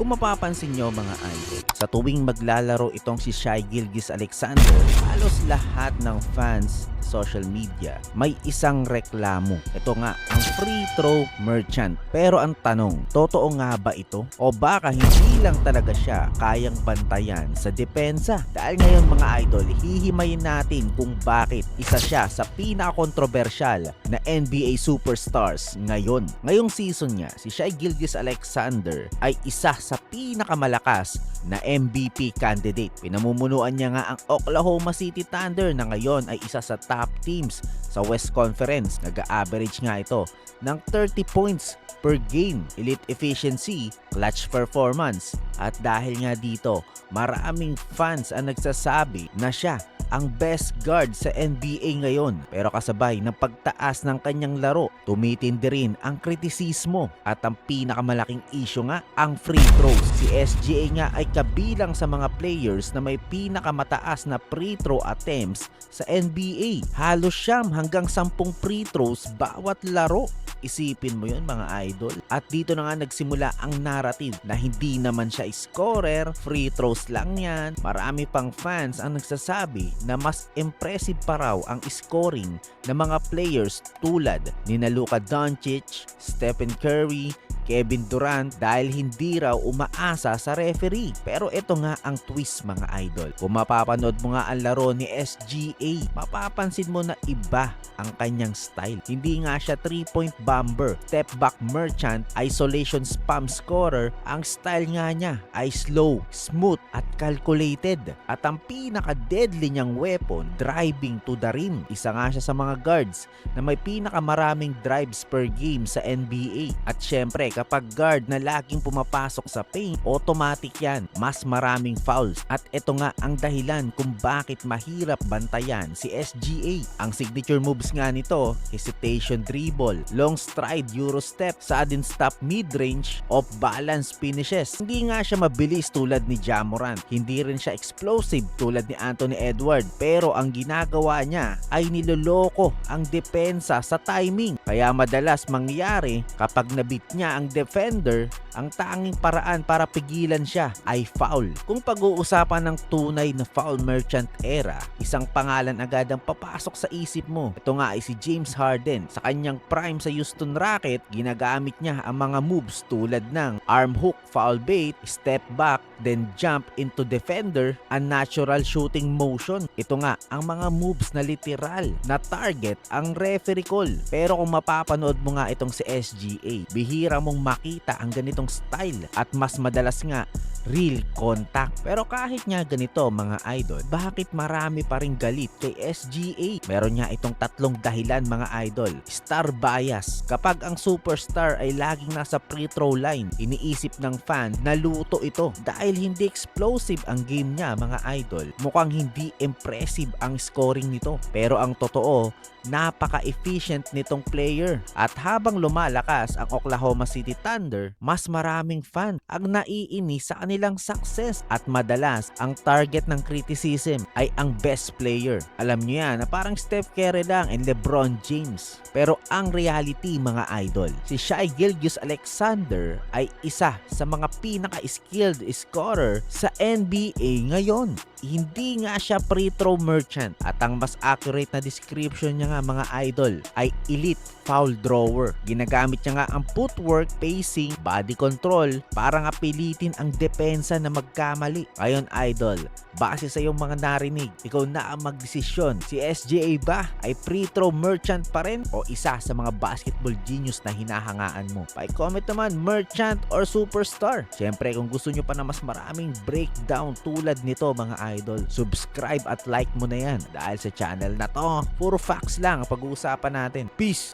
Kung mapapansin nyo mga idol, sa tuwing maglalaro itong si Shai Gilgeous-Alexander, halos lahat ng fans social media may isang reklamo. Ito nga, ang free throw merchant. Pero ang tanong, totoo nga ba ito? O baka hindi lang talaga siya kayang bantayan sa depensa? Dahil ngayon mga idol, hihimayin natin kung bakit isa siya sa pinaka-controversial na NBA superstars ngayon. Ngayong season niya, si Shai Gilgeous-Alexander ay isa sa pinakamalakas na MVP candidate. Pinamumunuan niya nga ang Oklahoma City Thunder na ngayon ay isa sa top teams sa West Conference. Nag-average nga ito ng 30 points per game, elite efficiency, clutch performance. At dahil nga dito, maraming fans ang nagsasabi na siya ang best guard sa NBA ngayon. Pero kasabay ng pagtaas ng kanyang laro, tumitindi rin ang kritisismo at ang pinakamalaking issue nga, ang free throws. Si SGA nga ay kabilang sa mga players na may pinakamataas na free throw attempts sa NBA. Halos 9 hanggang 10 free throws bawat laro. Isipin mo yun mga idol. At dito na nga nagsimula ang narrative na hindi naman siya scorer, free throws lang yan. Marami pang fans ang nagsasabi na mas impressive pa raw ang scoring ng mga players tulad ni Luka Doncic, Stephen Curry, Kevin Durant dahil hindi raw umaasa sa referee. Pero ito nga ang twist mga idol. Kung mapapanood mo nga ang laro ni SGA, mapapansin mo na iba ang kanyang style. Hindi nga siya 3-point bomber, step back merchant, isolation spam scorer. Ang style nga niya ay slow, smooth at calculated. At ang pinaka-deadly niyang weapon, driving to the rim. Isa nga siya sa mga guards na may pinakamaraming drives per game sa NBA. At syempre, kapag guard na laging pumapasok sa paint, automatic yan. Mas maraming fouls. At ito nga ang dahilan kung bakit mahirap bantayan si SGA. Ang signature moves nga nito, hesitation dribble, long stride euro step, sudden stop mid-range, off-balance finishes. Hindi nga siya mabilis tulad ni Ja Morant. Hindi rin siya explosive tulad ni Anthony Edwards. Pero ang ginagawa niya ay niloloko ang depensa sa timing. Kaya madalas mangyayari kapag nabit niya ang defender, ang tanging paraan para pigilan siya ay foul. Kung pag-uusapan ng tunay na foul merchant era, isang pangalan agad ang papasok sa isip mo. Ito nga ay si James Harden. Sa kanyang prime sa Houston Rockets, ginagamit niya ang mga moves tulad ng arm hook, foul bait, step back, then jump into defender, and natural shooting motion. Ito nga ang mga moves na literal na target ang referee call. Pero kung mapapanood mo nga itong si SGA, bihira mong makita ang ganitong style at mas madalas nga real contact. Pero kahit nga ganito mga idol, bakit marami pa ring galit kay SGA? Meron nga itong tatlong dahilan mga idol. Star bias. Kapag ang superstar ay laging nasa free throw line, iniisip ng fan na luto ito. Dahil hindi explosive ang game niya mga idol, mukhang hindi impressive ang scoring nito. Pero ang totoo, napaka-efficient nitong player. At habang lumalakas ang Oklahoma City Thunder, mas maraming fan ang naiinis sa kanilang success. At madalas, ang target ng criticism ay ang best player. Alam nyo yan na parang Steph Curry lang and LeBron James. Pero ang reality mga idol, si Shai Gilgeous-Alexander ay isa sa mga pinaka-skilled scorer sa NBA ngayon. Hindi nga siya free throw merchant at ang mas accurate na description niya nga mga idol ay elite foul drawer. Ginagamit niya nga ang footwork, pacing, body control para nga pilitin ang depensa na magkamali. Ngayon idol, base sa iyong mga narinig, ikaw na ang magdesisyon. Si SGA ba ay free throw merchant pa rin o isa sa mga basketball genius na hinahangaan mo? Pa-comment naman, merchant or superstar. Siyempre kung gusto nyo pa na mas maraming breakdown tulad nito mga idol, subscribe at like mo na yan dahil sa channel na to, puro facts lang ang pag-uusapan natin. Peace!